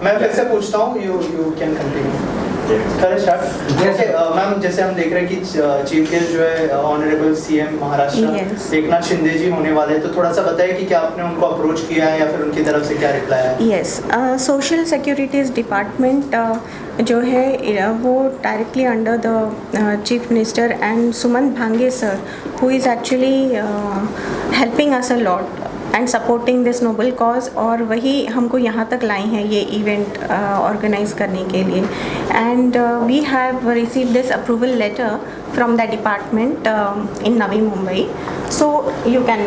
मैं फिर से पूछता हूँ, यू कैन कंटिन्यू। करें स्टार्ट। ओके मैम, जैसे हम देख रहे हैं कि चीफ गेस्ट जो है ऑनरेबल सीएम महाराष्ट्र एकनाथ शिंदे जी होने वाले हैं, तो थोड़ा सा बताइए कि क्या आपने उनको अप्रोच किया है या फिर उनकी तरफ से क्या रिप्लाई है? यस, सोशल सिक्योरिटीज़ डिपार्टमेंट जो है वो directly under the chief minister and Sumant भांगे sir, who is actually helping us a lot and supporting this noble cause, और वही हमको यहाँ तक लाई हैं ये इवेंट ऑर्गेनाइज करने के लिए। And we have receive this approval letter from the department in Navi Mumbai, so you can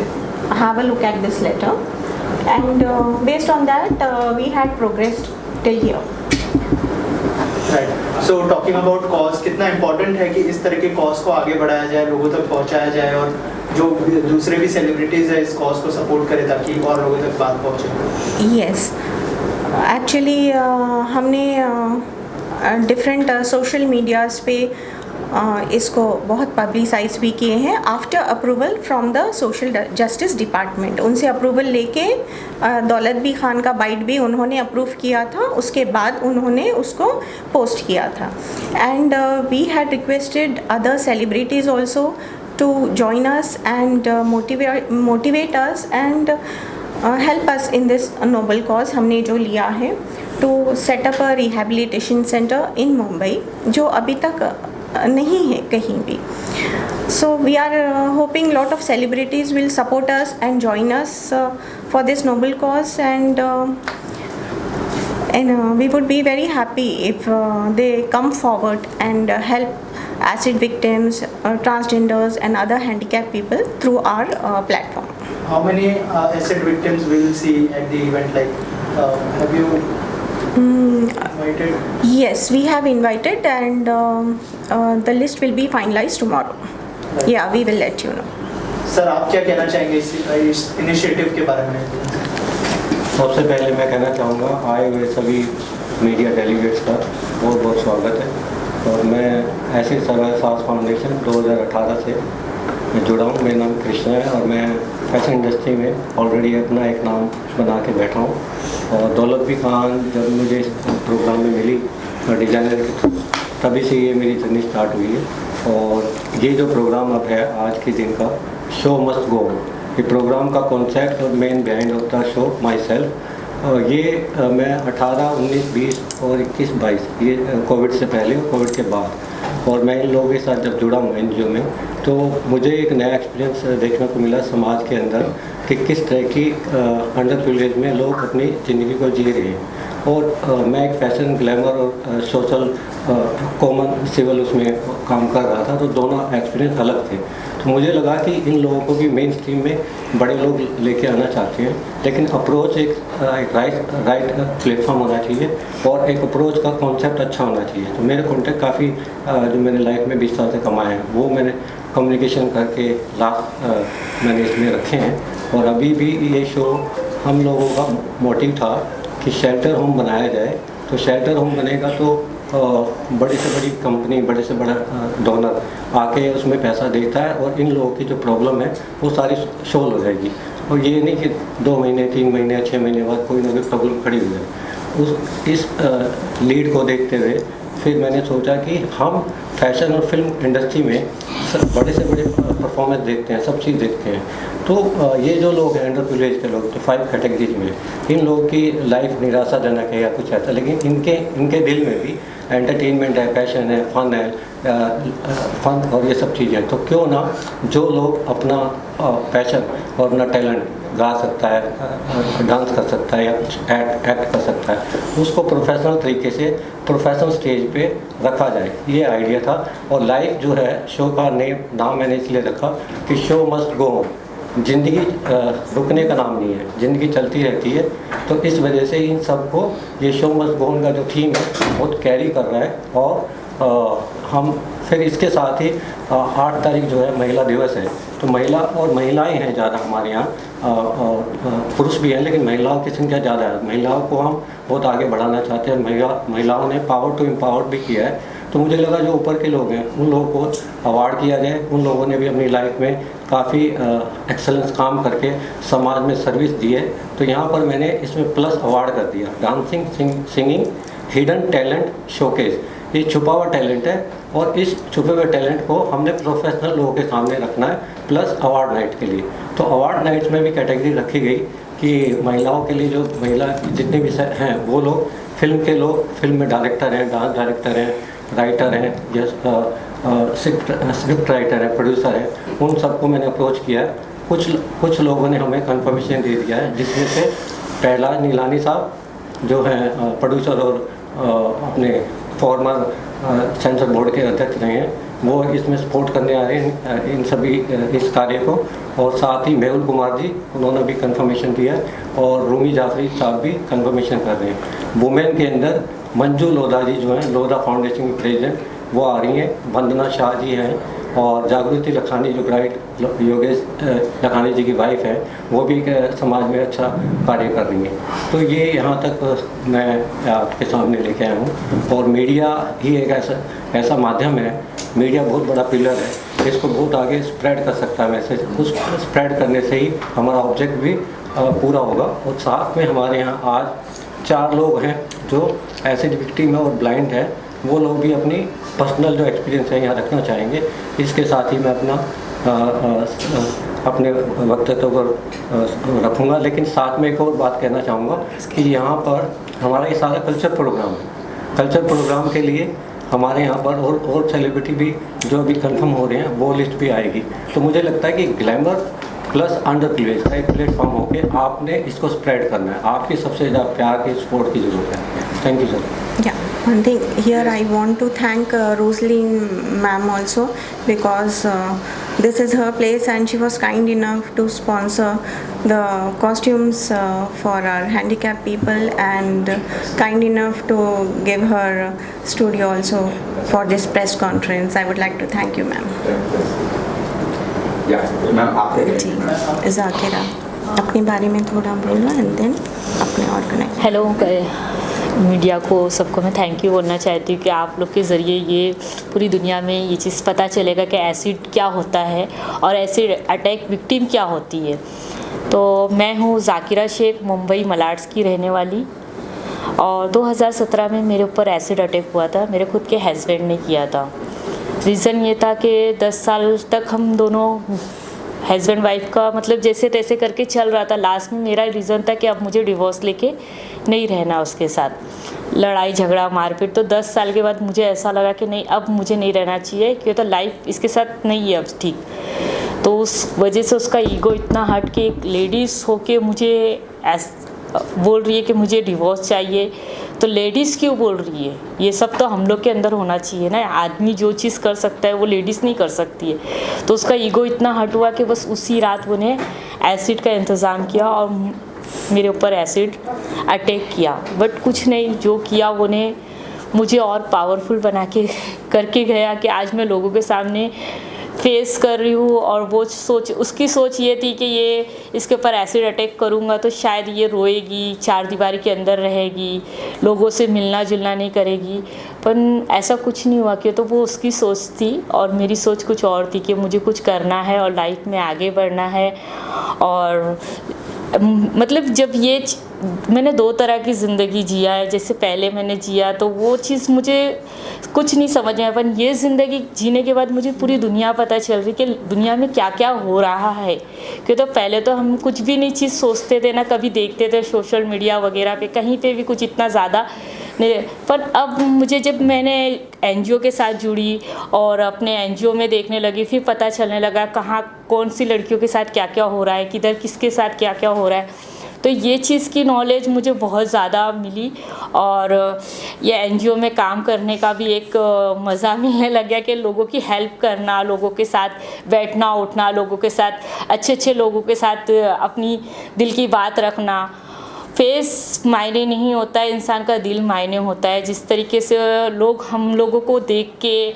have a look at this letter and based on that we had progressed till here. Right, so talking about cause, कितना important है कि इस तरह के cause को आगे बढ़ाया जाए, लोगों तक पहुँचाया जाए, और जो दूसरे भी सेलिब्रिटीज़ है इस कॉज को सपोर्ट करें ताकि और लोगों तक बात पहुँचे। यस, एक्चुअली हमने डिफरेंट सोशल मीडियाज़ पे इसको बहुत पब्लिसाइज भी किए हैं after approval from the social justice department. उनसे अप्रूवल लेके दौलत बी खान का बाइट भी उन्होंने अप्रूव किया था, उसके बाद उन्होंने उसको पोस्ट किया था। And we had requested other celebrities also to join us and motivate us and help us in this noble cause हमने जो लिया है to set up a rehabilitation center in Mumbai, जो अभी तक नहीं है कहीं भी। So we are hoping lot of celebrities will support us and join us for this noble cause, and we would be very happy if they come forward and help acid victims, transgenders and other handicapped people through our platform. How many acid victims will see at the event? Like, have you invited? Yes, we have invited, and the list will be finalized tomorrow. Right. Yeah, we will let you know. Sir, आप क्या कहना चाहेंगे इस initiative के बारे में? सबसे पहले मैं कहना चाहूँगा आए हुए सभी मीडिया डेलीगेट्स का बहुत बहुत स्वागत है। और मैं ऐसे सर्वाइव साहस फाउंडेशन 2018 से जुड़ा हूँ। मेरा नाम कृष्णा है और मैं फैशन इंडस्ट्री में ऑलरेडी अपना एक नाम बना के बैठा हूँ। और दौलत बी खान जब मुझे इस प्रोग्राम में मिली डिज़ाइनर के थ्रू, तभी से ये मेरी जर्नी स्टार्ट हुई है। और ये जो प्रोग्राम अब है आज के दिन का, शो मस्ट गो, ये प्रोग्राम का कॉन्सेप्ट और मेन बिहाइंड होता है शो माई सेल्फ। ये मैं 18, 19, 20 और 21, 22 ये कोविड से पहले और कोविड के बाद, और मैं इन लोगों के साथ जब जुड़ा हूँ एनजीओ में, तो मुझे एक नया एक्सपीरियंस देखने को मिला समाज के अंदर कि किस तरह की अंडर प्रिविलेज में लोग अपनी ज़िंदगी को जी रहे हैं। और मैं एक फैशन, ग्लैमर और सोशल कॉमन सिविल उसमें काम कर रहा था, तो दोनों एक्सपीरियंस अलग थे। तो मुझे लगा कि इन लोगों को भी मेन स्ट्रीम में बड़े लोग लेके आना चाहते हैं, लेकिन अप्रोच एक राइट प्लेटफॉर्म होना चाहिए और एक अप्रोच का कॉन्सेप्ट अच्छा होना चाहिए। तो मेरे कॉन्टेक्ट काफ़ी जो मैंने लाइफ में 20 साल से कमाए हैं वो मैंने कम्युनिकेशन करके लास्ट मैंने इसमें रखे हैं। और अभी भी ये शो हम लोगों का मोटिव था कि शेल्टर होम बनाया जाए। तो शेल्टर होम बनेगा तो बड़ी से बड़ी कंपनी, बड़े से बड़ा डोनर आके उसमें पैसा देता है और इन लोगों की जो प्रॉब्लम है वो सारी सोल्व हो जाएगी। और ये नहीं कि 2 महीने, 3 महीने, 6 महीने बाद कोई ना कोई प्रॉब्लम खड़ी हो जाए। इस लीड को देखते हुए फिर मैंने सोचा कि हम फैशन और फिल्म इंडस्ट्री में बड़े से बड़े परफॉर्मेंस देखते हैं, सब चीज़ देखते हैं। तो ये जो लोग हैं अंडर प्रिविलेज के लोग, तो 5 कैटेगरीज में, इन लोगों की लाइफ निराशाजनक है या कुछ ऐसा, लेकिन इनके दिल में भी एंटरटेनमेंट है, पैशन है, फन है, फन और ये सब चीज़ें। तो क्यों ना जो लोग अपना पैशन और अपना टैलेंट गा सकता है, डांस कर सकता है या कुछ एक्ट कर सकता है, उसको प्रोफेशनल तरीके से प्रोफेशनल स्टेज पे रखा जाए, ये आइडिया था। और लाइफ जो है शो का नाम मैंने इसलिए रखा कि शो मस्ट गो ऑन, ज़िंदगी रुकने का नाम नहीं है, ज़िंदगी चलती रहती है। तो इस वजह से इन सबको ये शो मस्ट गो ऑन का जो थीम है बहुत कैरी कर रहा है। और हम फिर इसके साथ ही 8 तारीख जो है महिला दिवस है, तो महिला और महिलाएं हैं ज़्यादा हमारे यहाँ, पुरुष भी हैं लेकिन महिलाओं की संख्या ज़्यादा है। महिलाओं को हम बहुत आगे बढ़ाना चाहते हैं, महिलाओं ने पावर टू एम्पावर भी किया है। तो मुझे लगा जो ऊपर के लोग हैं उन लोगों को अवार्ड किया जाए, उन लोगों ने भी अपनी लाइफ में काफ़ी एक्सेलेंस काम करके समाज में सर्विस दी है। तो यहाँ पर मैंने इसमें प्लस अवार्ड कर दिया, dancing singing hidden talent showcase. ये छुपा हुआ टैलेंट है और इस छुपे हुए टैलेंट को हमने प्रोफेशनल लोगों के सामने रखना है, प्लस अवार्ड नाइट के लिए। तो अवार्ड नाइट्स में भी कैटेगरी रखी गई कि महिलाओं के लिए जो महिला जितने भी हैं वो लोग, फिल्म के लोग, फिल्म में डायरेक्टर हैं, डांस डायरेक्टर हैं, राइटर हैं, स्क्रिप्ट राइटर हैं, प्रोड्यूसर हैं, उन सबको मैंने अप्रोच किया है। कुछ लोगों ने हमें कंफर्मेशन दे दिया है, जिसमें से पहला नीलानी साहब जो हैं प्रोड्यूसर और अपने फॉर्मर सेंसर बोर्ड के अध्यक्ष रहे हैं, वो इसमें सपोर्ट करने आ रहे हैं इन सभी इस कार्य को। और साथ ही मेहुल कुमार जी, उन्होंने भी कंफर्मेशन दिया और रूमी जाफरी साहब भी कंफर्मेशन कर रहे हैं। वुमेन के अंदर मंजू लोधा जी जो हैं, लोधा फाउंडेशन की प्रेसिडेंट, वो आ रही हैं। वंदना शाह जी हैं और जागृति लखानी जो ब्राइट योगेश लखानी जी की वाइफ है, वो भी समाज में अच्छा कार्य कर रही हैं। तो ये यहाँ तक मैं आपके सामने लेके आया हूँ। और मीडिया ही एक ऐसा माध्यम है, मीडिया बहुत बड़ा पिलर है, इसको बहुत आगे स्प्रेड कर सकता है मैसेज। उस स्प्रेड करने से ही हमारा ऑब्जेक्ट भी पूरा होगा। और साथ में हमारे यहाँ आज 4 लोग हैं जो एसिड विक्टिम है और ब्लाइंड है, वो लोग भी अपनी पर्सनल जो एक्सपीरियंस है यहाँ रखना चाहेंगे। इसके साथ ही मैं अपने वक्तव्य पर रखूँगा। लेकिन साथ में एक और बात कहना चाहूँगा कि यहाँ पर हमारा ये सारा कल्चर प्रोग्राम है। कल्चर प्रोग्राम के लिए हमारे यहाँ पर और सेलिब्रिटी भी जो अभी कंफर्म हो रहे हैं वो लिस्ट भी आएगी। तो मुझे लगता है कि ग्लैमर प्लस अंडर प्लेस का एक प्लेटफॉर्म होके आपने इसको स्प्रेड करना है। आपकी सबसे ज़्यादा प्यार की सपोर्ट की ज़रूरत है। Thank you sir. Yeah, one thing here I want to thank Rosaline ma'am also, because this is her place and she was kind enough to sponsor the costumes for our handicapped people and kind enough to give her studio also for this press conference. I would like to thank you ma'am. Ma'am आप जी ज़ाकिरा अपने बारे में थोड़ा बोलना and then अपने organise. Hello media को सबको मैं थैंक यू बोलना चाहती हूँ कि आप लोग के ज़रिए ये पूरी दुनिया में ये चीज़ पता चलेगा कि एसिड क्या होता है और एसिड अटैक विक्टिम क्या होती है। तो मैं हूँ ज़ाकिरा शेख, मुंबई मलाड्स की रहने वाली, और 2017 में मेरे ऊपर एसिड अटैक हुआ था। मेरे खुद के हस्बैंड ने किया था। रीज़न ये था कि 10 साल तक हम दोनों हस्बैंड वाइफ का मतलब जैसे तैसे करके चल रहा था। लास्ट में मेरा रीज़न था कि अब मुझे डिवोर्स लेके नहीं रहना उसके साथ, लड़ाई झगड़ा मारपीट। तो 10 साल के बाद मुझे ऐसा लगा कि नहीं, अब मुझे नहीं रहना चाहिए, क्योंकि तो लाइफ इसके साथ नहीं है अब ठीक। तो उस वजह से उसका ईगो इतना हट के एक लेडीज़ होके मुझे बोल रही है कि मुझे डिवोर्स चाहिए। तो लेडीज़ क्यों बोल रही है? ये सब तो हम लोग के अंदर होना चाहिए ना। आदमी जो चीज़ कर सकता है वो लेडीज़ नहीं कर सकती है। तो उसका ईगो इतना हट हुआ कि बस उसी रात उन्हें एसिड का इंतज़ाम किया और मेरे ऊपर एसिड अटैक किया। बट कुछ नहीं, जो किया उन्हें मुझे और पावरफुल बना के करके गया कि आज मैं लोगों के सामने फेस कर रही हूँ। और वो उसकी सोच ये थी कि ये इसके ऊपर एसिड अटैक करूँगा तो शायद ये रोएगी, 4 दीवारी के अंदर रहेगी, लोगों से मिलना जुलना नहीं करेगी। पर ऐसा कुछ नहीं हुआ कि तो वो उसकी सोच थी और मेरी सोच कुछ और थी कि मुझे कुछ करना है और लाइफ में आगे बढ़ना है। और मतलब जब ये मैंने 2 तरह की ज़िंदगी जिया है। जैसे पहले मैंने जिया तो वो चीज़ मुझे कुछ नहीं समझ में आया, पर ये ज़िंदगी जीने के बाद मुझे पूरी दुनिया पता चल रही कि दुनिया में क्या क्या हो रहा है। क्योंकि तो पहले तो हम कुछ भी नहीं चीज़ सोचते थे, ना कभी देखते थे सोशल मीडिया वगैरह पे, कहीं पे भी कुछ इतना ज़्यादा पर अब मुझे जब मैंने एनजीओ के साथ जुड़ी और अपने एनजीओ में देखने लगी, फिर पता चलने लगा कहाँ कौन सी लड़कियों के साथ क्या क्या हो रहा है, किधर किसके साथ क्या क्या हो रहा है। तो ये चीज़ की नॉलेज मुझे बहुत ज़्यादा मिली और ये एनजीओ में काम करने का भी एक मज़ा मिलने लग गया कि लोगों की हेल्प करना, लोगों के साथ बैठना उठना, लोगों के साथ अच्छे लोगों के साथ अपनी दिल की बात रखना। फेस मायने नहीं होता है, इंसान का दिल मायने होता है। जिस तरीके से लोग हम लोगों को देख के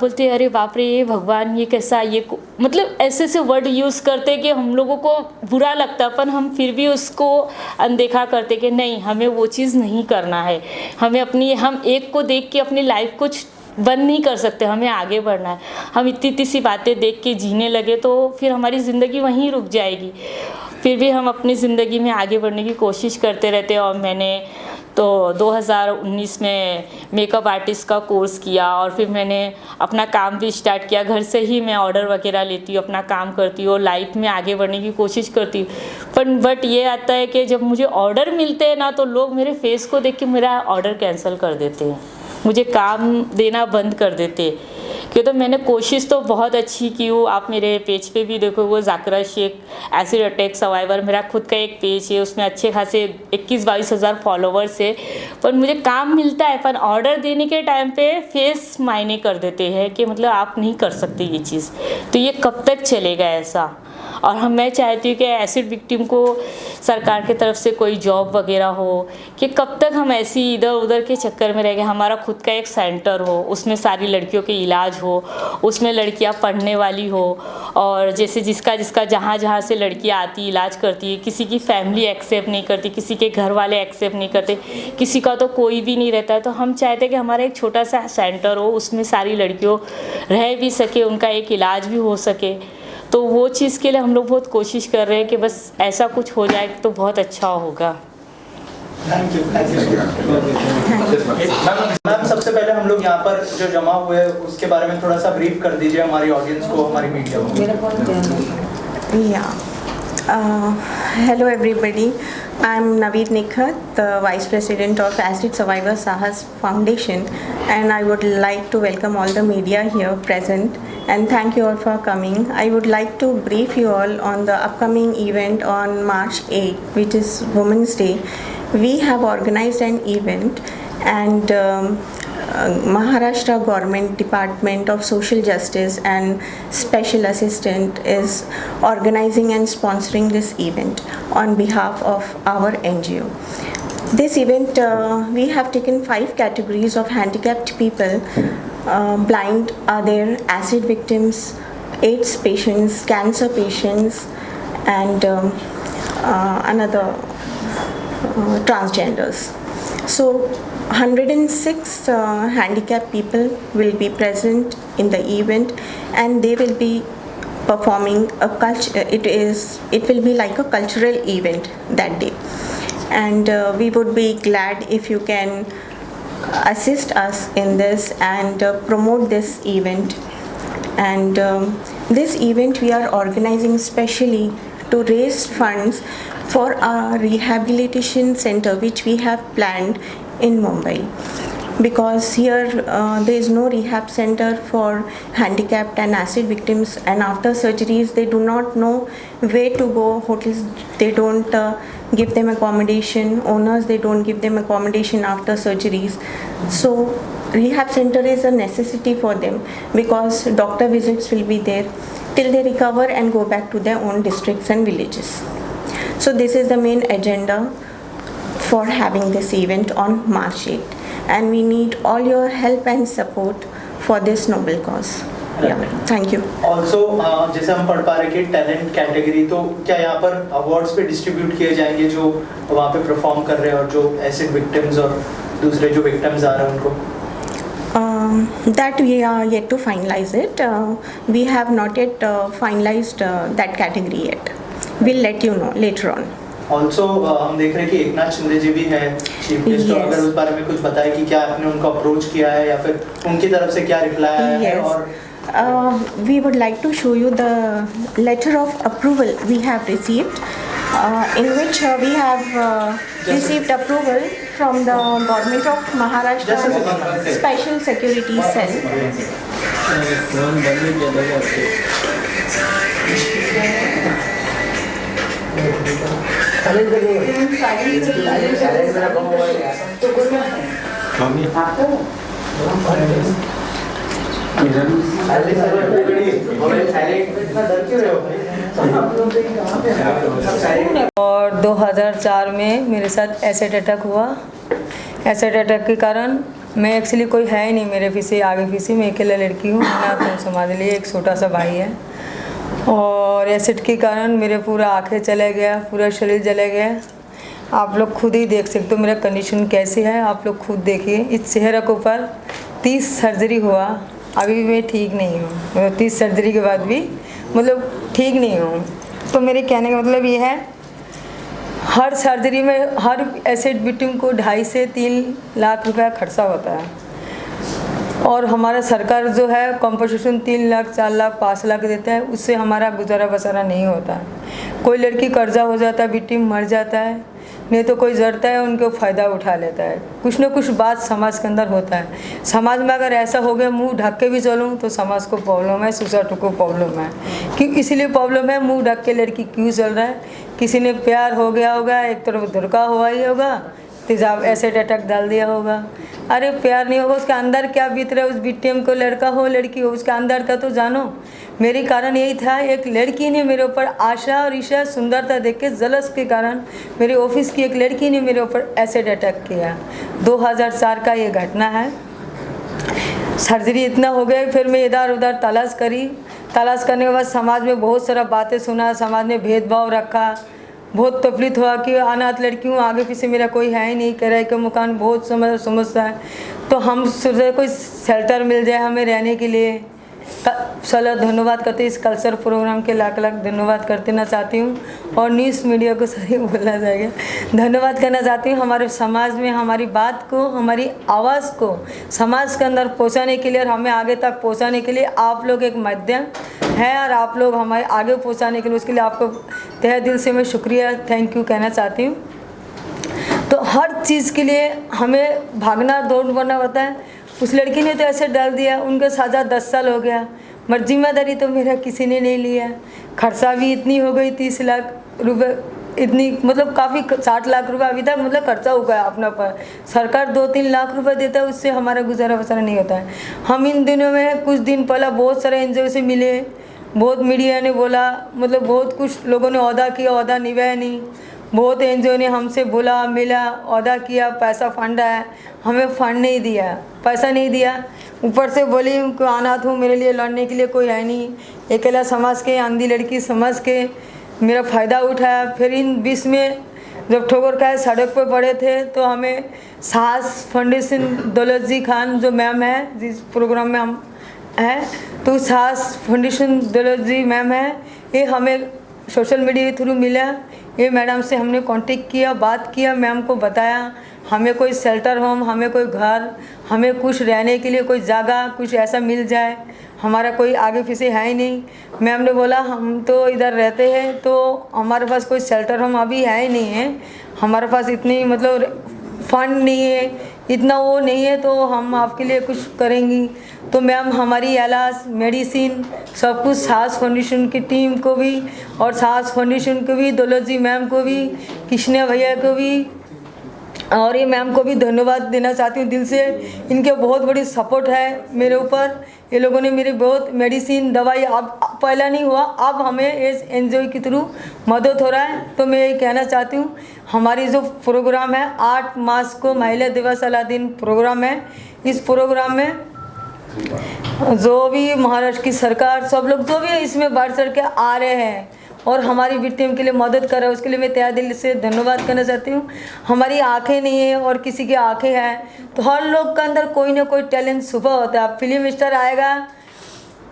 बोलते हैं अरे बाप रे ये भगवान ये कैसा, ये मतलब ऐसे ऐसे वर्ड यूज़ करते कि हम लोगों को बुरा लगता, पर हम फिर भी उसको अनदेखा करते कि नहीं हमें वो चीज़ नहीं करना है, हमें अपनी हम एक को देख के अपनी लाइफ कुछ बंद नहीं कर सकते, हमें आगे बढ़ना है। हम इतनी सी बातें देख के जीने लगे तो फिर हमारी ज़िंदगी वहीं रुक जाएगी। फिर भी हम अपनी ज़िंदगी में आगे बढ़ने की कोशिश करते रहते हैं। और मैंने तो 2019 में मेकअप आर्टिस्ट का कोर्स किया और फिर मैंने अपना काम भी स्टार्ट किया। घर से ही मैं ऑर्डर वगैरह लेती हूँ, अपना काम करती हूँ और लाइफ में आगे बढ़ने की कोशिश करती हूँ। बट ये आता है कि जब मुझे ऑर्डर मिलते हैं ना, तो लोग मेरे फेस को देख के मेरा ऑर्डर कैंसिल कर देते हैं, मुझे काम देना बंद कर देते हैं। कि तो मैंने कोशिश तो बहुत अच्छी की हूँ। आप मेरे पेज पे भी देखो, वो ज़ाकिरा शेख एसिड अटैक सर्वाइवर, मेरा खुद का एक पेज है, उसमें अच्छे खासे 21-22 हज़ार फॉलोवर्स है। पर मुझे काम मिलता है, पर ऑर्डर देने के टाइम पे फेस मायने कर देते हैं कि मतलब आप नहीं कर सकते ये चीज़। तो ये कब तक चलेगा ऐसा? और मैं चाहती हूँ कि एसिड विक्टिम को सरकार की तरफ से कोई जॉब वगैरह हो, कि कब तक हम ऐसी इधर उधर के चक्कर में रह गए। हमारा खुद का एक सेंटर हो, उसमें सारी लड़कियों के इलाज हो, उसमें लड़कियाँ पढ़ने वाली हो, और जैसे जिसका जहाँ से लड़कियाँ आती इलाज करती है, किसी की फैमिली एक्सेप्ट नहीं करती, किसी के घर वाले एक्सेप्ट नहीं करते, किसी का तो कोई भी नहीं रहता है। तो हम चाहते हैं कि हमारा एक छोटा सा सेंटर हो, उसमें सारी लड़कियों रह भी सके, उनका एक इलाज भी हो सके। तो वो चीज़ के लिए हम लोग बहुत कोशिश कर रहे हैं कि बस ऐसा कुछ हो जाए तो बहुत अच्छा होगा। Thank you. मैम सबसे पहले हम लोग यहाँ पर जो जमा हुए हैं उसके बारे में थोड़ा सा ब्रीफ कर दीजिए हमारी ऑडियंस को, हमारी मीडिया को। Hello everybody, I am Naveed Nikhat, the Vice President of Acid Survivor Sahas Foundation, and I would like to welcome all the media here present and thank you all for coming. I would like to brief you all on the upcoming event on March 8, which is Women's Day. We have organized an event and Maharashtra Government Department of Social Justice and Special Assistant is organizing and sponsoring this event on behalf of our NGO. This event, we have taken 5 categories of handicapped people. Blind are there, acid victims, AIDS patients, cancer patients, and another transgenders. So 106 handicapped people will be present in the event, and they will be performing a culture. It will be like a cultural event that day, and we would be glad if you can assist us in this and promote this event. And this event we are organizing specially to raise funds for our rehabilitation center which we have planned in Mumbai, because here there is no rehab center for handicapped and acid victims, and after surgeries they do not know where to go. Hotels, they don't give them accommodation, owners, they don't give them accommodation after surgeries. So rehab center is a necessity for them, because doctor visits will be there till they recover and go back to their own districts and villages. So this is the main agenda for having this event on March 8, and we need all your help and support for this noble cause. Yeah, thank you. Also, जैसे हम पढ़ पा रहे कि talent category, तो क्या यहाँ पर अवार्ड्स पे डिस्ट्रीब्यूट किए जाएंगे जो वहाँ पे परफॉर्म कर रहे हैं और जो एसिड विक्टिम्स और दूसरे जो विक्टिम्स आ रहे हैं उनको? That we are yet to finalize it. We have not yet finalized that category yet. We'll let you know later on. Also, हम देख रहे हैं कि एकनाथ शिंदे जी भी हैं चीफ गेस्ट, तो अगर उस बारे में कुछ बताएं कि क्या आपने उनको अप्रोच किया है या फिर उनकी तरफ से क्या रिप्लाई आया है? और we would like to show you the letter of approval we have received, in which we have received approval from the government of Maharashtra Special Security Cell. और 2004 में मेरे साथ एसिड अटैक हुआ। एसिड अटैक के कारण मैं actually कोई है ही नहीं मेरे पीछे आगे पीछे, मैं अकेला लड़की हूँ, अनाथ हूँ, समाज लिए एक छोटा सा भाई है। और एसिड के कारण मेरे पूरा आँखें चले गया, पूरा शरीर जले गया। आप लोग खुद ही देख सकते हो मेरा कंडीशन कैसी है, आप लोग खुद देखिए। इस चेहरे के ऊपर 30 सर्जरी हुआ, अभी भी मैं ठीक नहीं हूँ, मतलब 30 सर्जरी के बाद भी मतलब ठीक नहीं हूँ। तो मेरे कहने का मतलब ये है, हर सर्जरी में हर एसिड विक्टिम को 2.5 से 3 लाख रुपया खर्चा होता है। और हमारा सरकार जो है कॉम्पनसेशन 3 लाख 4 लाख 5 लाख देता है, उससे हमारा गुजारा बसारा नहीं होता है। कोई लड़की कर्जा हो जाता है, विक्टिम मर जाता है, नहीं तो कोई जड़ता है उनको फ़ायदा उठा लेता है। कुछ ना कुछ बात समाज के अंदर होता है। समाज में अगर ऐसा हो गया मुंह ढक के भी चलूँ तो समाज को प्रॉब्लम है, सोसाइटी को प्रॉब्लम है। कि इसलिए प्रॉब्लम है, मुंह ढक के लड़की क्यों चल रहा है? किसी ने प्यार हो गया होगा, एक तरफ धोखा हुआ ही होगा, तेजाब एसिड अटैक डाल दिया होगा। अरे प्यार नहीं होगा, उसके अंदर क्या बीत रहा है उस विक्टिम को, लड़का हो लड़की हो, उसके अंदर का तो जानो। मेरे कारण यही था, एक लड़की ने मेरे ऊपर आशा और ईशा सुंदरता देख के जलस के कारण मेरे ऑफिस की एक लड़की ने मेरे ऊपर एसिड अटैक किया। 2004 का ये घटना है। सर्जरी इतना हो गया, फिर मैं इधर उधर तलाश करी। तलाश करने के बाद समाज में बहुत सारा बातें सुना, समाज ने भेदभाव रखा, बहुत तकलीफ हुआ कि अनाथ लड़की हूँ, आगे पीछे मेरा कोई है ही नहीं, किराए का मकान बहुत समस्या है। तो हम सोचे कोई शेल्टर मिल जाए हमें रहने के लिए। चलो धन्यवाद करते इस कल्चर प्रोग्राम के लाख लाख धन्यवाद करना चाहती हूँ। और न्यूज़ मीडिया को सही बोलना चाहिए, धन्यवाद करना चाहती हूँ। हमारे समाज में हमारी बात को, हमारी आवाज़ को समाज के अंदर पहुँचाने के लिए और हमें आगे तक पहुँचाने के लिए आप लोग एक माध्यम है, और आप लोग हमारे आगे पहुँचाने के लिए उसके लिए आपको तहे दिल से मैं शुक्रिया थैंक यू कहना चाहती हूँ। तो हर चीज़ के लिए हमें भागना दौड़ना होता है। उस लड़की ने तो ऐसे डाल दिया, उनका सज़ा 10 साल हो गया, मगर जिम्मेदारी तो मेरा किसी ने नहीं लिया। खर्चा भी इतनी हो गई 30 लाख रुपए, इतनी मतलब काफ़ी 60 लाख रुपए अभी तक मतलब खर्चा हो गया अपना पर। सरकार 2-3 लाख रुपए देता है, उससे हमारा गुजारा बसारा नहीं होता है। हम इन दिनों में कुछ दिन पहले बहुत सारे एनजीओ से मिले, बहुत मीडिया ने बोला, मतलब बहुत कुछ लोगों ने ओहदा किया, ओहदा निभाया नहीं। बहुत एनजीओ ने हमसे बोला, मिला, ओहदा किया, पैसा फंड है, हमें फंड नहीं दिया, पैसा नहीं दिया। ऊपर से बोली कि अनाथ हूँ, मेरे लिए लड़ने के लिए कोई है नहीं, अकेला समझ के, अंधी लड़की समझ के मेरा फ़ायदा उठाया। फिर इन बीच में जब ठोकर का सड़क पर पड़े थे तो हमें साहस फाउंडेशन दौलत जी खान जो मैम है जिस प्रोग्राम में हम हैं, तो साहस फाउंडेशन दौलत जी मैम है, ये हमें सोशल मीडिया के थ्रू मिला। ये मैडम से हमने कांटेक्ट किया, बात किया, मैम को बताया हमें कोई शेल्टर होम, हमें कोई घर, हमें कुछ रहने के लिए कोई जगह कुछ ऐसा मिल जाए, हमारा कोई आगे पीछे है ही नहीं। मैम ने बोला हम तो इधर रहते हैं तो हमारे पास कोई शेल्टर होम अभी है ही नहीं है, हमारे पास इतनी मतलब फंड नहीं है, इतना वो नहीं है, तो हम आपके लिए कुछ करेंगी। तो मैम हमारी इलाज मेडिसिन सब कुछ साहस फाउंडेशन की टीम को भी और साहस फाउंडेशन को भी, दौलत जी मैम को भी, कृष्णा भैया को भी और ये मैम को भी धन्यवाद देना चाहती हूँ दिल से। इनके बहुत बड़ी सपोर्ट है मेरे ऊपर, ये लोगों ने मेरी बहुत मेडिसिन दवाई अब पहला नहीं हुआ, अब हमें इस एनजीओ के थ्रू मदद हो रहा है। तो मैं ये कहना चाहती हूँ हमारी जो प्रोग्राम है 8 मार्च को महिला दिवस वाला दिन प्रोग्राम है। इस प्रोग्राम में जो भी महाराष्ट्र की सरकार सब लोग जो भी इसमें बढ़ चढ़ के आ रहे हैं और हमारी विक्टिम के लिए मदद कर रहा है, उसके लिए मैं तहे दिल से धन्यवाद करना चाहती हूँ। हमारी आंखें नहीं है और किसी की आंखें हैं, तो हर लोग के अंदर कोई ना कोई टैलेंट छुपा होता है। अब फिल्म स्टार आएगा,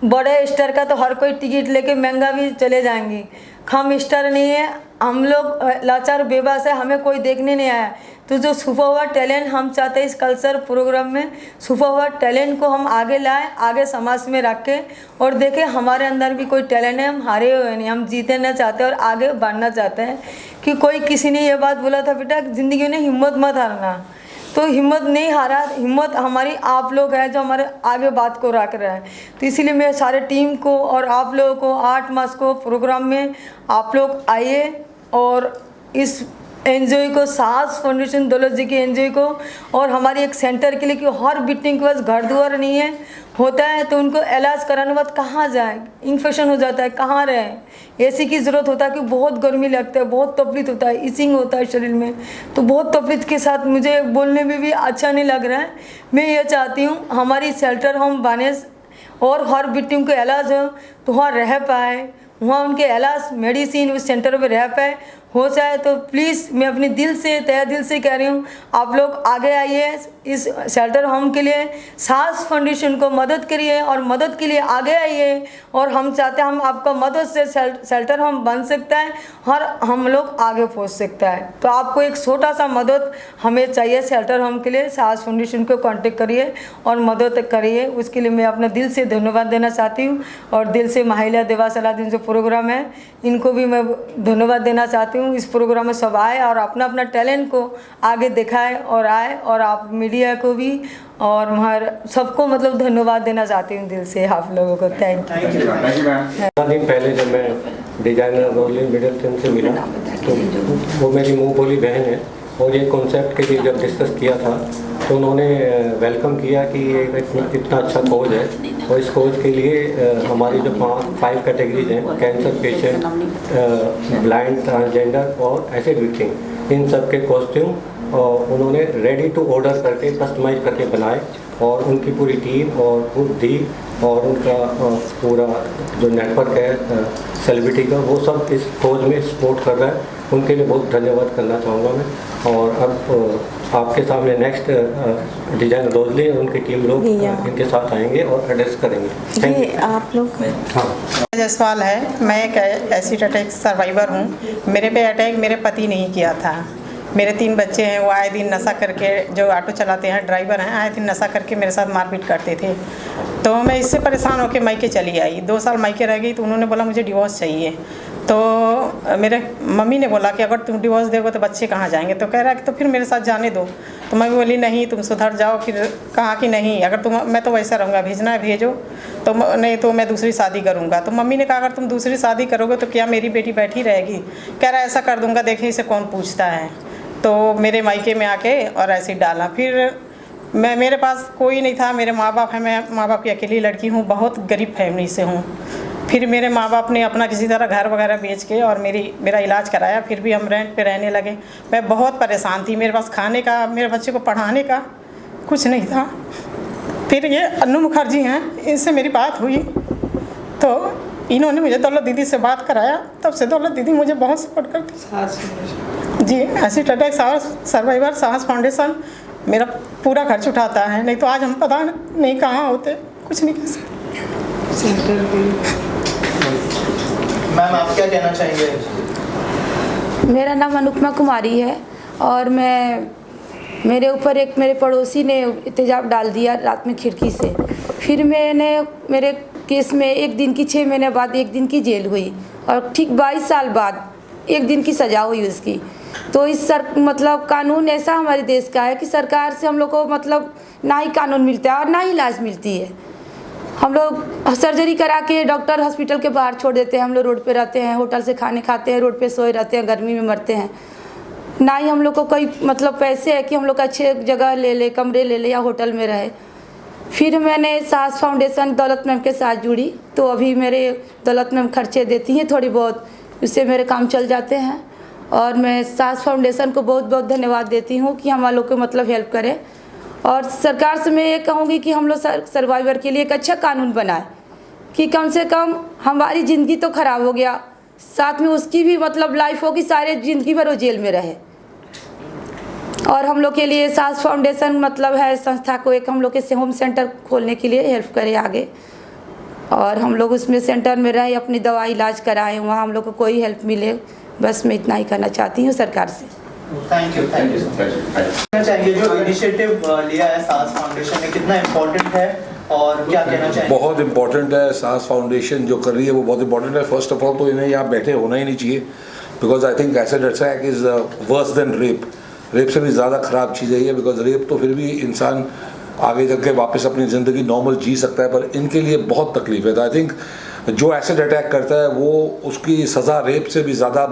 बड़े स्टार का तो हर कोई टिकट लेके महंगा भी चले जाएंगे, हम स्टार नहीं है, हम लोग लाचार बेबस है, हमें कोई देखने नहीं आया। तो जो छुपा हुआ टैलेंट हम चाहते हैं इस कल्चर प्रोग्राम में, छुपा हुआ टैलेंट को हम आगे लाएं, आगे समाज में रखें और देखें हमारे अंदर भी कोई टैलेंट है, हम हारे हुए नहीं, हम जीतना चाहते हैं और आगे बढ़ना चाहते हैं। कि कोई किसी ने ये बात बोला था, बेटा ज़िंदगी में हिम्मत मत हारना, तो हिम्मत नहीं हारा, हिम्मत हमारी आप लोग हैं जो हमारे आगे बात को रख रहे हैं। तो इसीलिए मैं सारे टीम को और आप लोगों को 8 मार्च को प्रोग्राम में आप लोग आइए और इस एनजीओ को, साहस फाउंडेशन दौलत जी की एनजीओ को, और हमारी एक सेंटर के लिए कि हर बीटिंग के पास घर द्वार नहीं है, होता है तो उनको इलाज कराने बाद कहाँ जाए, इन्फेक्शन हो जाता है, कहाँ रहें, एसी की ज़रूरत होता है कि बहुत गर्मी लगता है, बहुत तकलीफ होता है, इचिंग होता है शरीर में, तो बहुत तकलीफ के साथ मुझे बोलने में भी अच्छा नहीं लग रहा है। मैं ये चाहती हूँ हमारी शेल्टर होम बने और हर बीटिंग को इलाज हो तो वहाँ रह पाए, वहाँ उनके इलाज मेडिसिन उस सेंटर में रह पाए हो जाए। तो प्लीज़ मैं अपनी दिल से, तहे दिल से कह रही हूँ, आप लोग आगे आइए, इस शेल्टर होम के लिए साहस फाउंडेशन को मदद करिए और मदद के लिए आगे आइए। और हम चाहते हैं हम आपका मदद से शेल्टर होम बन सकता है और हम लोग आगे पहुँच सकता है। तो आपको एक छोटा सा मदद हमें चाहिए शेल्टर होम के लिए, साहस फाउंडेशन को कांटेक्ट करिए और मदद करिए। उसके लिए मैं अपना दिल से धन्यवाद देना चाहती हूँ और दिल से महिला दिवस वाला दिन जो प्रोग्राम है इनको भी मैं धन्यवाद देना चाहती हूँ। इस प्रोग्राम में सब आए और अपना अपना टैलेंट को आगे दिखाए और आए, और आप मीडिया को भी और हमारे सबको मतलब धन्यवाद देना चाहती हूँ दिल से आप लोगों को। Thank you. 4 दिन पहले जब मैं डिजाइनर रोलिन मिडलटन से मिला तो वो मेरी मुँह बोली बहन है और ये कॉन्सेप्ट के लिए जब डिस्कस किया था तो उन्होंने वेलकम किया कि ये इतना अच्छा खोज है और इस खोज के लिए हमारी जो 5 कैटेगरीज हैं, कैंसर पेशेंट, ब्लाइंड, ट्रांसजेंडर और एसिड विक्टिम, इन सब के कॉस्ट्यूम उन्होंने रेडी टू ऑर्डर करके कस्टमाइज करके बनाए और उनकी पूरी टीम और बुद्धि और उनका पूरा जो नेटवर्क है सेलिब्रिटी का, वो सब इस खोज में सपोर्ट कर रहा है। उनके लिए बहुत धन्यवाद करना चाहूँगा मैं। और अब आपके सामने नेक्स्ट डिजाइन रोजली और उनकी टीम लोग इनके साथ आएंगे और एड्रेस करेंगे। ये आप लोग। हाँ, जसवाल है, मैं एक एसिड अटैक सर्वाइवर हूँ। मेरे पे अटैक मेरे पति ने ही किया था। मेरे 3 बच्चे हैं, वो आए दिन नशा करके, जो ऑटो चलाते हैं ड्राइवर हैं, आए दिन नशा करके मेरे साथ मारपीट करते थे। तो मैं इससे परेशान होकर मायके चली आई। 2 साल मायके रह गई तो उन्होंने बोला मुझे डिवोर्स चाहिए। तो मेरे मम्मी ने बोला कि अगर तुम डिवोर्स दोगे तो बच्चे कहाँ जाएंगे, तो कह रहा कि तो फिर मेरे साथ जाने दो। तो मैं बोली नहीं, तुम सुधर जाओ। फिर कहा कि नहीं, अगर मैं तो वैसा रहूँगा, भेजना है भेजो, तो नहीं तो मैं दूसरी शादी करूँगा। तो मम्मी ने कहा अगर तुम दूसरी शादी करोगे तो क्या मेरी बेटी बैठी रहेगी? कह रहा ऐसा कर दूँगा, देखे इसे कौन पूछता है। तो मेरे मायके में आके और एसिड डाला। फिर मेरे पास कोई नहीं था, मेरे माँ बाप हैं, मैं माँ बाप की अकेली लड़की हूँ, बहुत गरीब फैमिली से हूँ। फिर मेरे माँ बाप ने अपना किसी तरह घर वगैरह बेच के और मेरा इलाज कराया। फिर भी हम रेंट पे रहने लगे। मैं बहुत परेशान थी, मेरे पास खाने का, मेरे बच्चे को पढ़ाने का कुछ नहीं था। फिर ये अन्नू मुखर्जी हैं, इनसे मेरी बात हुई तो इन्होंने मुझे दौलत दीदी से बात कराया। तब से दौलत दीदी मुझे बहुत सपोर्ट करती जी। एसिड अटैक सर्वाइवर साहस फाउंडेशन मेरा पूरा खर्च उठाता है, नहीं तो आज हम पता नहीं कहाँ होते, कुछ नहीं कह सकते। मैम आप क्या कहना चाहेंगे? मेरा नाम अनुपमा कुमारी है और मेरे ऊपर मेरे पड़ोसी ने तेजाब डाल दिया रात में खिड़की से। फिर मेरे केस में 1 दिन की 6 महीने बाद 1 दिन की जेल हुई और ठीक 22 साल बाद 1 दिन की सज़ा हुई उसकी। तो मतलब कानून ऐसा हमारे देश का है कि सरकार से हम लोग को मतलब ना ही कानून मिलता है और ना ही इलाज मिलती है। हम लोग सर्जरी करा के डॉक्टर हॉस्पिटल के बाहर छोड़ देते हैं। हम लोग रोड पे रहते हैं, होटल से खाने खाते हैं, रोड पे सोए रहते हैं, गर्मी में मरते हैं। ना ही हम लोग को कोई मतलब पैसे है कि हम लोग अच्छे जगह ले ले, कमरे ले ले या होटल में रहे। फिर मैंने साहस फाउंडेशन दौलत मैम के साथ जुड़ी, तो अभी मेरे दौलत मैम खर्चे देती हैं थोड़ी बहुत, उससे मेरे काम चल जाते हैं। और मैं साहस फाउंडेशन को बहुत बहुत धन्यवाद देती हूँ कि हम लोग को मतलब हेल्प करें। और सरकार से मैं ये कहूँगी कि हम लोग सर्वाइवर के लिए एक अच्छा कानून बनाए कि कम से कम हमारी ज़िंदगी तो ख़राब हो गया, साथ में उसकी भी मतलब लाइफ हो कि सारे ज़िंदगी भर वो जेल में रहे। और हम लोग के लिए साहस फाउंडेशन मतलब है संस्था को एक हम लोग के होम सेंटर खोलने के लिए हेल्प करे आगे। और हम लोग उसमें सेंटर में रहें, अपनी दवा इलाज कराएं, वहाँ हम लोग को कोई हेल्प मिले। बस मैं इतना ही करना चाहती हूँ सरकार से। Thank you so much. चाहिए जो इनिशिएटिव लिया है सास फाउंडेशन ने, कितना इम्पोर्टेंट है और क्या कहना चाहिए? बहुत इम्पोर्टेंट है। सास फाउंडेशन जो कर रही है वो बहुत इम्पोर्टेंट है। फर्स्ट ऑफ ऑल तो इन्हें यहाँ बैठे होना ही नहीं चाहिए, because I think acid attack is worse than rape. Rape से भी ज़्यादा ख़राब चीज़ है ये, बिकॉज रेप तो फिर भी इंसान आगे चल के वापस अपनी ज़िंदगी नॉर्मल जी सकता है, पर इनके लिए बहुत तकलीफ है। तो आई थिंक जो एसिड अटैक करता है वो उसकी सज़ा रेप से भी ज़्यादा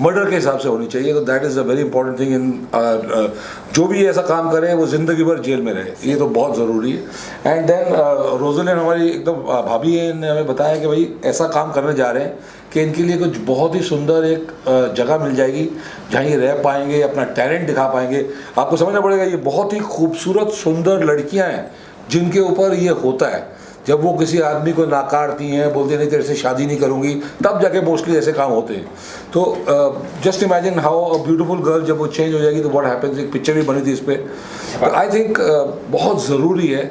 मर्डर के हिसाब से होनी चाहिए। तो that is a very important thing in जो भी ऐसा काम करें वो ज़िंदगी भर जेल में रहे, ये तो बहुत ज़रूरी है। एंड देन रोज़लिन हमारी एकदम भाभी है, इन्होंने हमें बताया कि भाई ऐसा काम करने जा रहे हैं कि इनके लिए कुछ बहुत ही सुंदर एक जगह मिल जाएगी जहाँ ये रह पाएंगे, अपना टैलेंट दिखा पाएंगे। आपको समझना पड़ेगा ये बहुत ही खूबसूरत सुंदर लड़कियाँ हैं जिनके ऊपर ये होता है। जब वो किसी आदमी को नाकारती हैं, बोलती नहीं तेरे से शादी नहीं करूँगी, तब जाके मोस्टली ऐसे काम होते हैं। तो just imagine how a beautiful girl जब वो चेंज हो जाएगी तो व्हाट हैपेंस। एक पिक्चर भी बनी थी इस पर। तो आई थिंक बहुत ज़रूरी है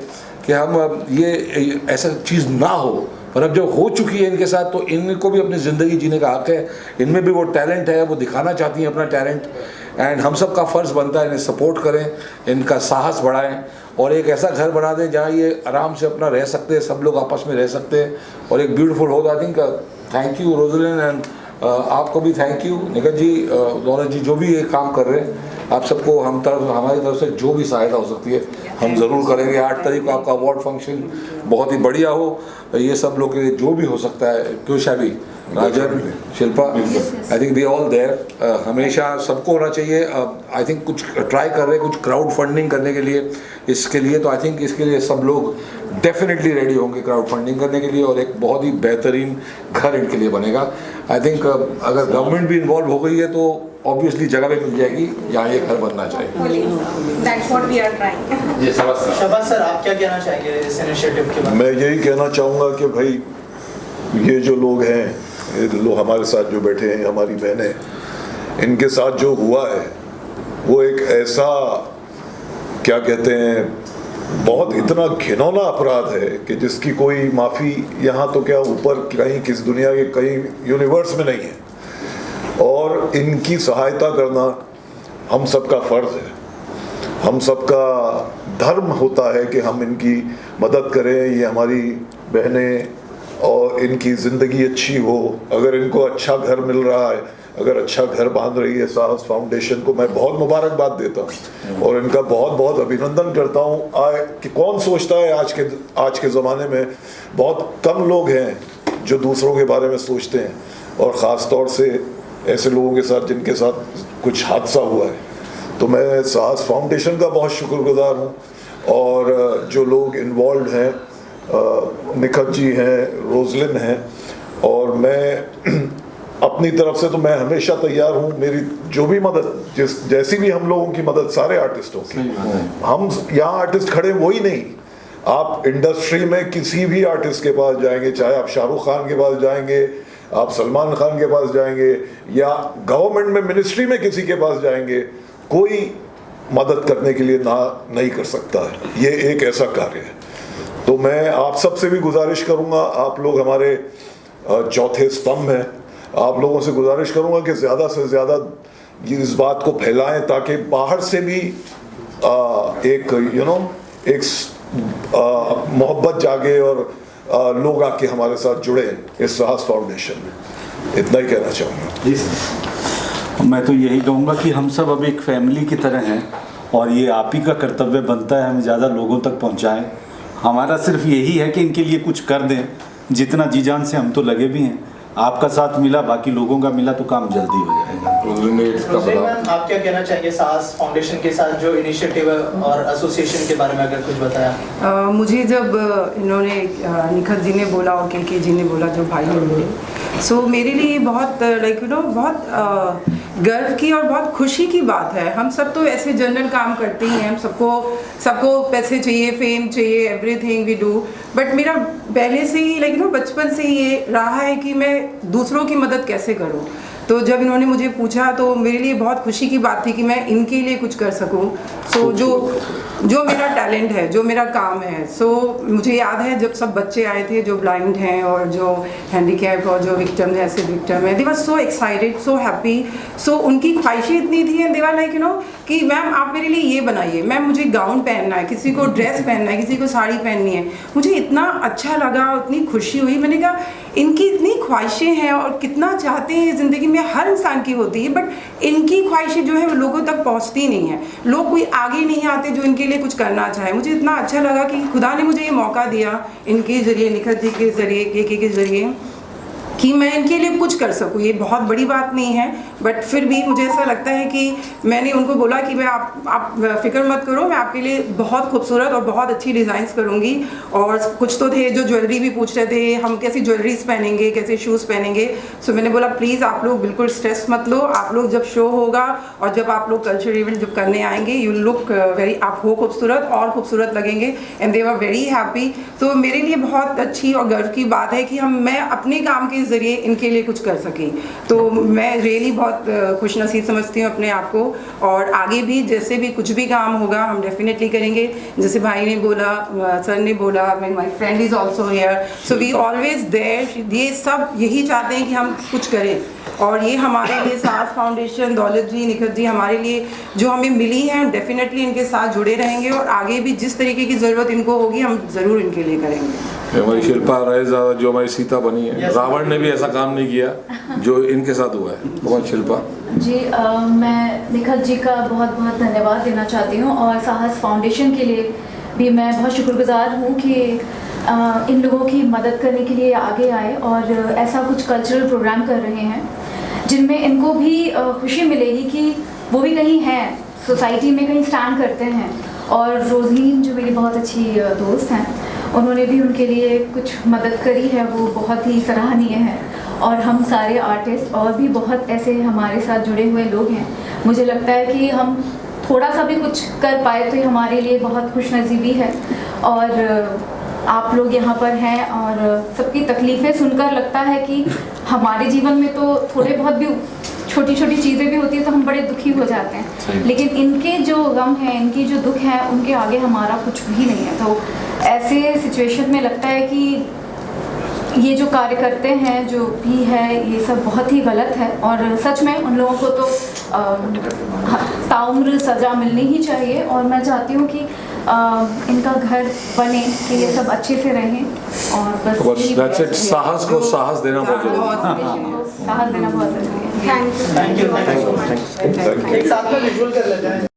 कि हम ये ऐसा चीज़ ना हो, पर अब जब हो चुकी है इनके साथ तो इनको भी अपनी ज़िंदगी जीने का हक है। इनमें भी वो टैलेंट है, वो दिखाना चाहती हैं अपना टैलेंट, एंड हम सब का फ़र्ज़ बनता है इन्हें सपोर्ट करें, इनका साहस बढ़ाएं और एक ऐसा घर बना दें जहाँ ये आराम से अपना रह सकते हैं, सब लोग आपस में रह सकते हैं और एक ब्यूटीफुल हो। I think thank you Roslyn, and आपको भी थैंक यू निखत जी, दौलत जी, जो भी ये काम कर रहे हैं। आप सबको हमारी तरफ से जो भी सहायता हो सकती है हम ज़रूर करेंगे। 8 तारीख को आपका अवार्ड फंक्शन बहुत ही बढ़िया हो, ये सब लोग के लिए जो भी हो सकता है। क्यों Shabi, Rajan, Shilpa, I think we all there. हमेशा सबको होना चाहिए। आई थिंक कुछ ट्राई कर रहे हैं, कुछ क्राउड फंडिंग करने के लिए, इसके लिए तो आई थिंक इसके लिए सब लोग डेफिनेटली रेडी होंगे क्राउड फंडिंग करने के लिए, और एक बहुत ही बेहतरीन घर इनके लिए बनेगा। आई थिंक अगर गवर्नमेंट भी इन्वॉल्व हो गई है तो ऑब्वियसली जगह भी मिल जाएगी जहाँ ये घर बनना चाहिए। That's what we are trying. जी शहबाज सर, आप क्या कहना चाहेंगे इस इनिशिएटिव के बारे में? मैं यही कहना चाहूँगा कि भाई ये जो लोग हैं, ये लोग हमारे साथ जो बैठे हैं, हमारी बहनें, इनके साथ जो हुआ है वो एक ऐसा क्या कहते हैं बहुत इतना घिनौना अपराध है कि जिसकी कोई माफ़ी यहाँ तो क्या ऊपर कहीं किस दुनिया के कहीं यूनिवर्स में नहीं है। और इनकी सहायता करना हम सबका फ़र्ज़ है, हम सबका धर्म होता है कि हम इनकी मदद करें। ये हमारी बहनें और इनकी ज़िंदगी अच्छी हो, अगर इनको अच्छा घर मिल रहा है, अगर अच्छा घर बांध रही है साहस फाउंडेशन को, मैं बहुत मुबारकबाद देता हूँ और इनका बहुत बहुत अभिनंदन करता हूँ। कि कौन सोचता है आज के ज़माने में बहुत कम लोग हैं जो दूसरों के बारे में सोचते हैं, और ख़ास तौर से ऐसे लोगों के साथ जिनके साथ कुछ हादसा हुआ है। तो मैं साहस फाउंडेशन का बहुत शुक्रगुजार हूँ, और जो लोग इन्वॉल्व हैं, निखत जी हैं, रोज़लिन हैं, और मैं अपनी तरफ से तो मैं हमेशा तैयार हूँ। मेरी जो भी मदद जैसी भी हम लोगों की मदद, सारे आर्टिस्टों की, हम यहाँ आर्टिस्ट खड़े वही नहीं, आप इंडस्ट्री में किसी भी आर्टिस्ट के पास जाएंगे, चाहे आप शाहरुख खान के पास जाएंगे, आप सलमान खान के पास जाएंगे, या गवर्नमेंट में मिनिस्ट्री में किसी के पास जाएंगे, कोई मदद करने के लिए ना नहीं कर सकता है। ये एक ऐसा कार्य है। तो मैं आप सबसे भी गुजारिश करूँगा, आप लोग हमारे चौथे स्तंभ हैं, आप लोगों से गुजारिश करूँगा कि ज़्यादा से ज़्यादा इस बात को फैलाएं ताकि बाहर से भी एक एक मोहब्बत जागे और लोग आके हमारे साथ जुड़े इस साहस फाउंडेशन में। इतना ही कहना चाहूँगा। मैं तो यही कहूँगा कि हम सब अब एक फैमिली की तरह हैं और ये आप ही का कर्तव्य बनता है हम ज़्यादा लोगों तक पहुँचाएं। हमारा सिर्फ यही है कि इनके लिए कुछ कर दें, जितना जी जान से हम तो लगे भी हैं। आपका साथ मिला, बाकी लोगों का मिला तो काम जल्दी हो जाएगा। मैम, आप क्या कहना चाहेंगे साहस फाउंडेशन के साथ जो इनिशिएटिव और एसोसिएशन के बारे में अगर कुछ बताया? मुझे जब इन्होंने निखत जी ने बोला और के जी ने बोला, जो भाई हैं मेरे, सो मेरे लिए बहुत बहुत गर्व की और बहुत खुशी की बात है। हम सब तो ऐसे जनरल काम करते ही हैं, हम सबको पैसे चाहिए, फेम चाहिए, एवरीथिंग वी डू, बट मेरा पहले से ही बचपन से ही ये रहा है कि मैं दूसरों की मदद कैसे करूं। तो जब इन्होंने मुझे पूछा तो मेरे लिए बहुत खुशी की बात थी कि मैं इनके लिए कुछ कर सकूं। सो जो मेरा टैलेंट है, जो मेरा काम है, सो मुझे याद है जब सब बच्चे आए थे जो ब्लाइंड हैं और जो हैंडीकैप और जो विक्टिम है, ऐसे विक्टिम है, दे वर सो एक्साइटेड, सो हैप्पी। सो उनकी ख्वाहिशें इतनी थी एंड दे वर लाइक कि मैम आप मेरे लिए ये बनाइए, मैम मुझे गाउन पहनना है, किसी को ड्रेस पहनना है, किसी को साड़ी पहननी है। मुझे इतना अच्छा लगा, इतनी खुशी हुई। मैंने कहा इनकी इतनी ख्वाहिशें हैं और कितना चाहते हैं ज़िंदगी में, हर इंसान की होती है, बट इनकी ख्वाहिशें जो है वो लोगों तक पहुंचती नहीं है। लोग कोई आगे नहीं आते जो इनके लिए कुछ करना चाहे। मुझे इतना अच्छा लगा कि खुदा ने मुझे ये मौका दिया इनके ज़रिए, निखत जी के ज़रिए, के ज़रिए, कि मैं इनके लिए कुछ कर सकूँ। ये बहुत बड़ी बात नहीं है, बट फिर भी मुझे ऐसा लगता है कि मैंने उनको बोला कि मैं आप फिक्र मत करो, मैं आपके लिए बहुत खूबसूरत और बहुत अच्छी डिज़ाइंस करूँगी। और कुछ तो थे जो ज्वेलरी भी पूछ रहे थे, हम कैसी ज्वेलरीज पहनेंगे, कैसे शूज़ पहनेंगे। सो मैंने बोला प्लीज़ आप लोग बिल्कुल स्ट्रेस मत लो, आप लोग जब शो होगा और जब आप लोग कल्चर इवेंट जब करने आएंगे, यू लुक वेरी, आप हो खूबसूरत और खूबसूरत लगेंगे। And they were very happy. तो मेरे लिए बहुत अच्छी और गर्व की बात है कि मैं अपने काम के ज़रिए इनके लिए कुछ कर सकी। तो मैं रियली बहुत खुश नसीब समझती हूँ अपने आप को। और आगे भी जैसे भी कुछ भी काम होगा हम डेफिनेटली करेंगे। जैसे भाई ने बोला, सर ने बोला, my friend is also here, so we always there. ये सब यही चाहते हैं कि हम कुछ करें, और ये हमारे लिए सास फाउंडेशन, दौलत जी, निखत जी, हमारे लिए जो हमें मिली है, हम डेफिनेटली इनके साथ जुड़े रहेंगे और आगे भी जिस तरीके की ज़रूरत इनको होगी हम ज़रूर इनके लिए करेंगे। हमारी शिल्पा राय जो हमारी सीता बनी है, रावण ने भी ऐसा काम नहीं किया जो इनके साथ हुआ है। बहुत शिल्पा जी, मैं निखत जी का बहुत बहुत धन्यवाद देना चाहती हूँ और साहस फाउंडेशन के लिए भी मैं बहुत शुक्रगुजार हूँ कि इन लोगों की मदद करने के लिए आगे आए और ऐसा कुछ कल्चरल प्रोग्राम कर रहे हैं जिनमें इनको भी खुशी मिलेगी कि वो भी कहीं हैं, सोसाइटी में कहीं स्टैंड करते हैं। और रोज़लीन जो मेरी बहुत अच्छी दोस्त हैं, उन्होंने भी उनके लिए कुछ मदद करी है, वो बहुत ही सराहनीय है। और हम सारे आर्टिस्ट और भी बहुत ऐसे हमारे साथ जुड़े हुए लोग हैं। मुझे लगता है कि हम थोड़ा सा भी कुछ कर पाए तो ये हमारे लिए बहुत खुशनसीबी है। और आप लोग यहाँ पर हैं और सबकी तकलीफ़ें सुनकर लगता है कि हमारे जीवन में तो थोड़े बहुत भी छोटी छोटी चीज़ें भी होती हैं तो हम बड़े दुखी हो जाते हैं, लेकिन इनके जो गम हैं, इनकी जो दुख है, उनके आगे हमारा कुछ भी नहीं है। तो ऐसे सिचुएशन में लगता है कि ये जो कार्य करते हैं, जो भी है, ये सब बहुत ही गलत है। और सच में उन लोगों को तो ताउम्र सज़ा मिलनी ही चाहिए। और मैं चाहती हूँ कि इनका घर बने, कि ये सब अच्छे से रहें। और बस साहस को साहस देना बहुत जरूरी है। साहस देना बहुत जरूरी है। Thank you so much. एक साथ में विजुअल कर लेते हैं।